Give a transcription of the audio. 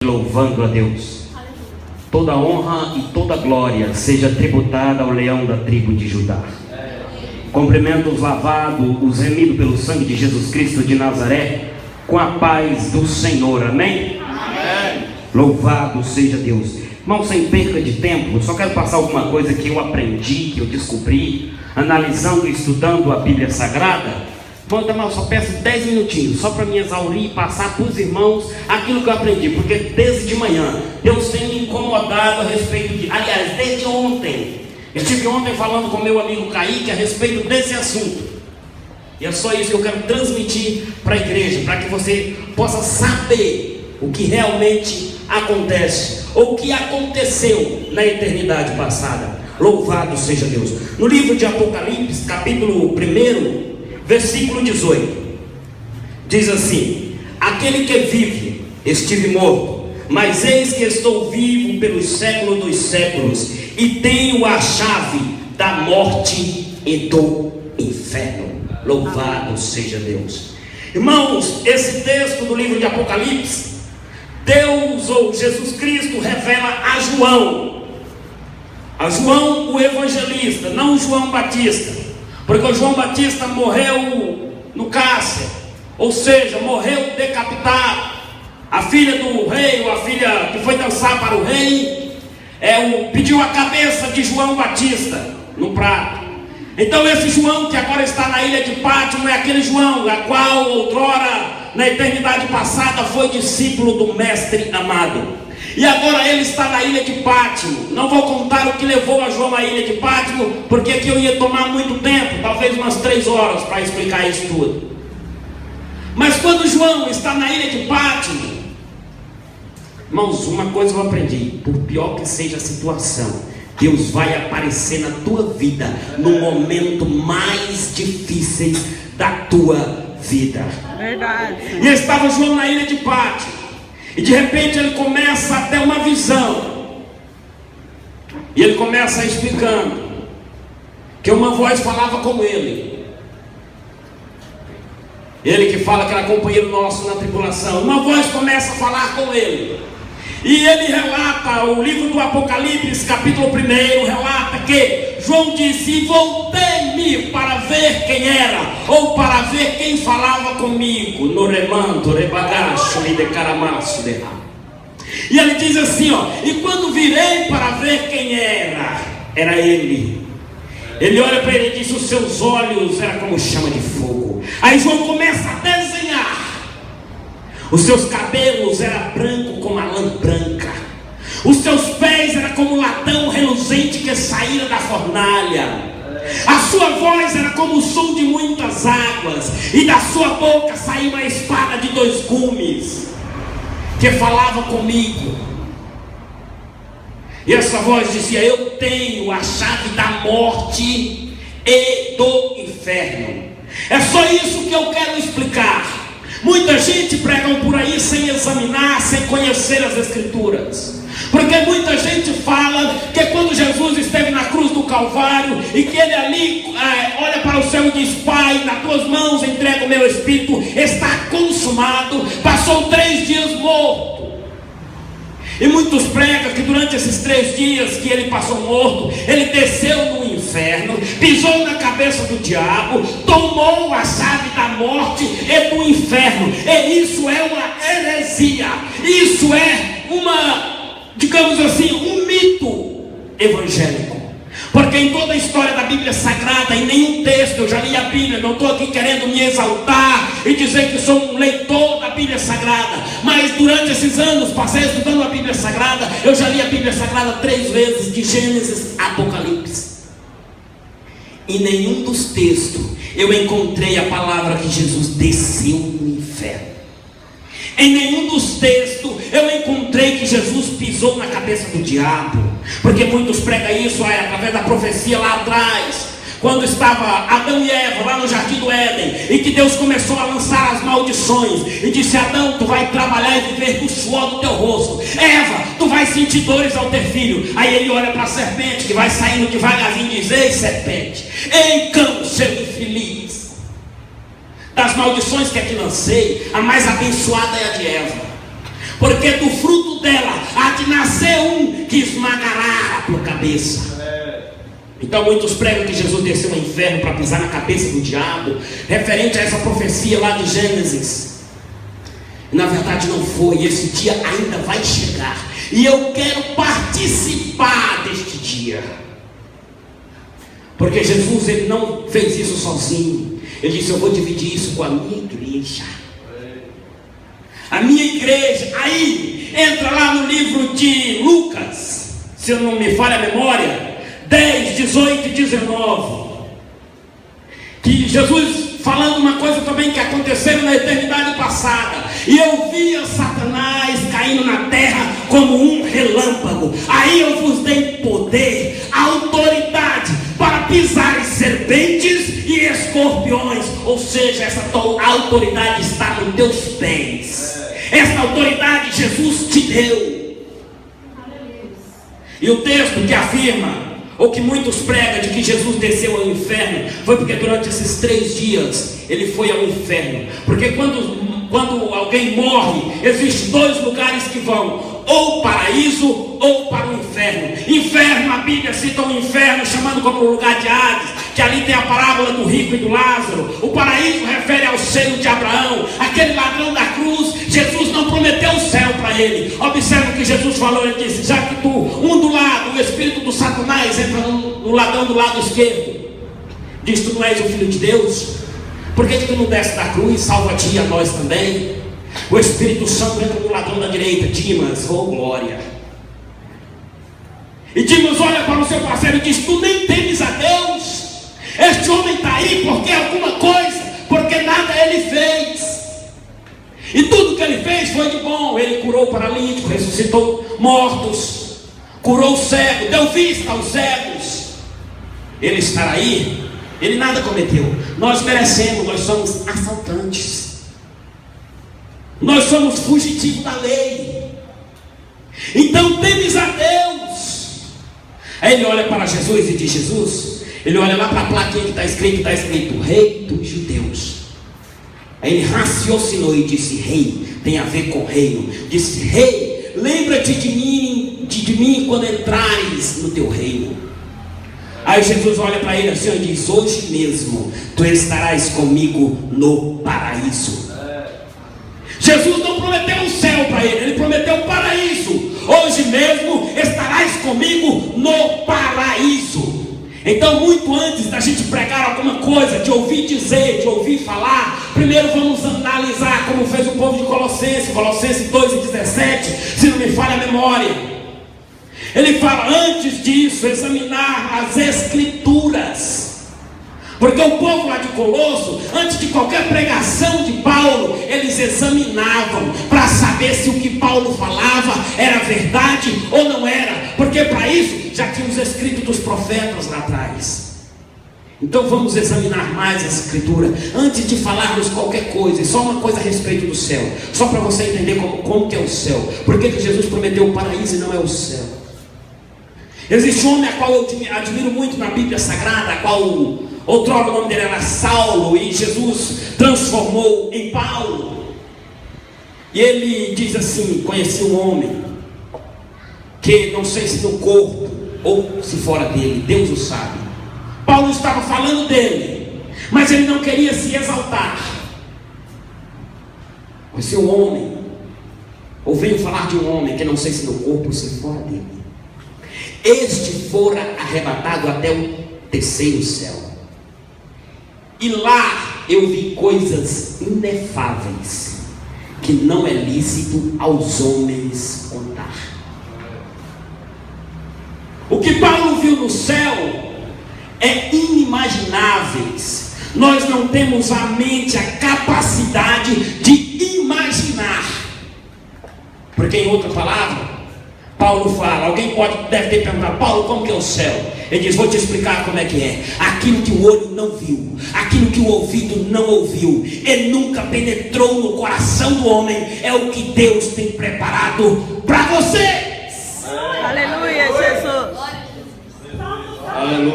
Louvando a Deus. Toda honra e toda glória seja tributada ao leão da tribo de Judá. Cumprimento os lavados, os remidos pelo sangue de Jesus Cristo de Nazaré, com a paz do Senhor. Amém? Amém. Louvado seja Deus. Irmão, sem perca de tempo, eu só quero passar alguma coisa que eu aprendi, que eu descobri, analisando e estudando a Bíblia Sagrada. Irmão, eu só peço 10 minutinhos, só para me exaurir e passar para os irmãos aquilo que eu aprendi, porque desde de manhã Deus tem me incomodado a respeito de... Aliás, desde ontem, eu estive ontem falando com meu amigo Kaique a respeito desse assunto. E é só isso que eu quero transmitir para a igreja, para que você possa saber o que realmente acontece, ou o que aconteceu na eternidade passada. Louvado seja Deus. No livro de Apocalipse, capítulo 1, versículo 18, diz assim: aquele que vive, estive morto, mas eis que estou vivo pelos séculos dos séculos, e tenho a chave da morte e do inferno. Louvado seja Deus. Irmãos, esse texto do livro de Apocalipse, Deus ou Jesus Cristo revela a João o evangelista, não João Batista, porque o João Batista morreu no cárcere, ou seja, morreu decapitado. A filha do rei, ou a filha que foi dançar para o rei, pediu a cabeça de João Batista no prato. Então esse João que agora está na ilha de Pátimo é aquele João a qual outrora, na eternidade passada, foi discípulo do mestre amado. E agora ele está na ilha de Pátimo. Não vou contar o que levou a João à ilha de Pátimo, porque aqui eu ia tomar muito tempo, talvez umas 3 horas para explicar isso tudo. Mas quando João está na ilha de Pátimo, irmãos, uma coisa eu aprendi: por pior que seja a situação, Deus vai aparecer na tua vida no momento mais difícil da tua vida. Verdade. E estava João na ilha de Pátimo, e de repente ele começa a ter uma visão. E ele começa explicando que uma voz falava com ele. Ele que fala que era companheiro nosso na tribulação. Uma voz começa a falar com ele. E ele relata, o livro do Apocalipse, capítulo 1, relata que João disse: e voltei-me para ver quem era, ou para ver quem falava comigo. No remanto, rebagacho, me decaramaço de rá. E ele diz assim, e quando virei para ver quem era ele. Ele olha para ele e diz: os seus olhos eram como chama de fogo. Aí João começa a desenhar. Os seus cabelos eram brancos como a lã branca. Os seus pés eram como latão reluzente que saíra da fornalha. A sua voz era como o som de muitas águas, e da sua boca saía uma espada de 2 gumes, que falava comigo. E essa voz dizia: eu tenho a chave da morte e do inferno. É só isso que eu quero explicar. Muita gente pregam por aí sem examinar, sem conhecer as Escrituras. Porque muita gente fala que quando Jesus esteve na cruz do Calvário, e que ele ali olha para o céu e diz: Pai, nas tuas mãos entrego o meu espírito, está consumado. Passou 3 dias morto. E muitos pregam que durante esses 3 dias que ele passou morto, ele desceu no inferno, pisou na cabeça do diabo, tomou a chave da morte e do inferno. E isso é uma heresia. Isso é digamos assim, um mito evangélico. Porque em toda a história da Bíblia Sagrada, em nenhum texto, eu já li a Bíblia, não estou aqui querendo me exaltar e dizer que sou um leitor da Bíblia Sagrada, mas durante esses anos, passei estudando a Bíblia Sagrada, eu já li a Bíblia Sagrada 3 vezes, de Gênesis a Apocalipse. Em nenhum dos textos eu encontrei a palavra que Jesus desceu no inferno. Em nenhum dos textos eu encontrei que Jesus pisou na cabeça do diabo. Porque muitos pregam isso através da profecia lá atrás, quando estava Adão e Eva lá no Jardim do Éden, e que Deus começou a lançar as maldições, e disse: Adão, tu vai trabalhar e viver do suor do teu rosto. Eva, tu vai sentir dores ao ter filho. Aí ele olha para a serpente que vai saindo devagarzinho e diz: ei, serpente, ei, cão, seu infeliz, das maldições que te lancei, a mais abençoada é a de Eva. porque do fruto dela há de nascer um que esmagará a tua cabeça. Então muitos pregam que Jesus desceu ao inferno para pisar na cabeça do diabo, referente a essa profecia lá de Gênesis. Na verdade não foi, esse dia ainda vai chegar, e eu quero participar deste dia, porque Jesus, ele não fez isso sozinho. Ele disse: eu vou dividir isso com a minha igreja. A minha igreja, aí entra lá no livro de Lucas, se eu não me falha a memória, 10, 18 e 19, que Jesus falando uma coisa também que aconteceu na eternidade passada: e eu via Satanás caindo na terra como um relâmpago. Aí eu vos dei poder, autoridade para pisar em serpentes e escorpiões. Ou seja, essa autoridade está nos teus pés. Essa autoridade Jesus te deu. E o texto que afirma, ou que muitos pregam, de que Jesus desceu ao inferno, foi porque durante esses 3 dias ele foi ao inferno. Porque quando alguém morre, existem 2 lugares que vão: ou paraíso ou para o inferno. Inferno, a Bíblia cita o inferno chamando como lugar de Hades, que ali tem a parábola do rico e do Lázaro. O paraíso refere ao seio de Abraão, aquele ladrão da cruz. Jesus não prometeu o céu para ele. Observa o que Jesus falou. Ele disse: já que tu, do lado, o espírito do Satanás entra no ladrão do lado esquerdo, diz: tu não és o filho de Deus? Por que tu não desce da cruz, salva-te e a nós também? O Espírito Santo entra no ladrão da direita. Dimas, oh glória. E Dimas olha para o seu parceiro e diz: tu nem temes a Deus? Este homem está aí porque alguma coisa, porque nada ele fez. E tudo que ele fez foi de bom. Ele curou o paralítico, ressuscitou mortos, curou o cego, deu vista aos cegos. Ele estará aí? Ele nada cometeu. Nós merecemos, nós somos assaltantes, nós somos fugitivos da lei. Então temes a Deus. Aí ele olha para Jesus e diz: Jesus, ele olha lá para a plaquinha que está escrito Rei dos Judeus. Aí ele raciocinou e disse: rei tem a ver com reino. Disse: rei, lembra-te de mim quando entrares no teu reino. Aí Jesus olha para ele assim e diz: hoje mesmo tu estarás comigo no paraíso. Jesus não prometeu o céu para ele, ele prometeu o paraíso. Hoje mesmo estarás comigo no paraíso. Então, muito antes da gente pregar alguma coisa, de ouvir dizer, de ouvir falar, primeiro vamos analisar, como fez o povo de Colossenses 2:17, se não me falha a memória. Ele fala: antes disso, examinar as Escrituras. Porque o povo lá de Colosso, antes de qualquer pregação de Paulo, eles examinavam para saber se o que Paulo falava era verdade ou não era. Porque para isso já tinha os escritos dos profetas lá atrás. Então vamos examinar mais essa escritura antes de falarmos qualquer coisa. E só uma coisa a respeito do céu, só para você entender como que é o céu. Por que Jesus prometeu o paraíso e não é o céu? Existe um homem a qual eu admiro muito na Bíblia Sagrada, a qual outrora o nome dele era Saulo, e Jesus transformou em Paulo. E ele diz assim: conheci um homem que não sei se no corpo ou se fora dele, Deus o sabe. Paulo estava falando dele, mas ele não queria se exaltar. Conheci um homem, ou veio falar de um homem que não sei se no corpo ou se fora dele. Este fora arrebatado até o terceiro céu, e lá eu vi coisas inefáveis que não é lícito aos homens contar. O que Paulo viu no céu é inimagináveis. Nós não temos a mente, a capacidade de imaginar. Porque, em outra palavra, Paulo fala, deve ter perguntado: Paulo, como que é o céu? Ele diz: vou te explicar como é que é. Aquilo que o olho não viu, aquilo que o ouvido não ouviu, e nunca penetrou no coração do homem, é o que Deus tem preparado para você. Aleluia, Jesus. Aleluia.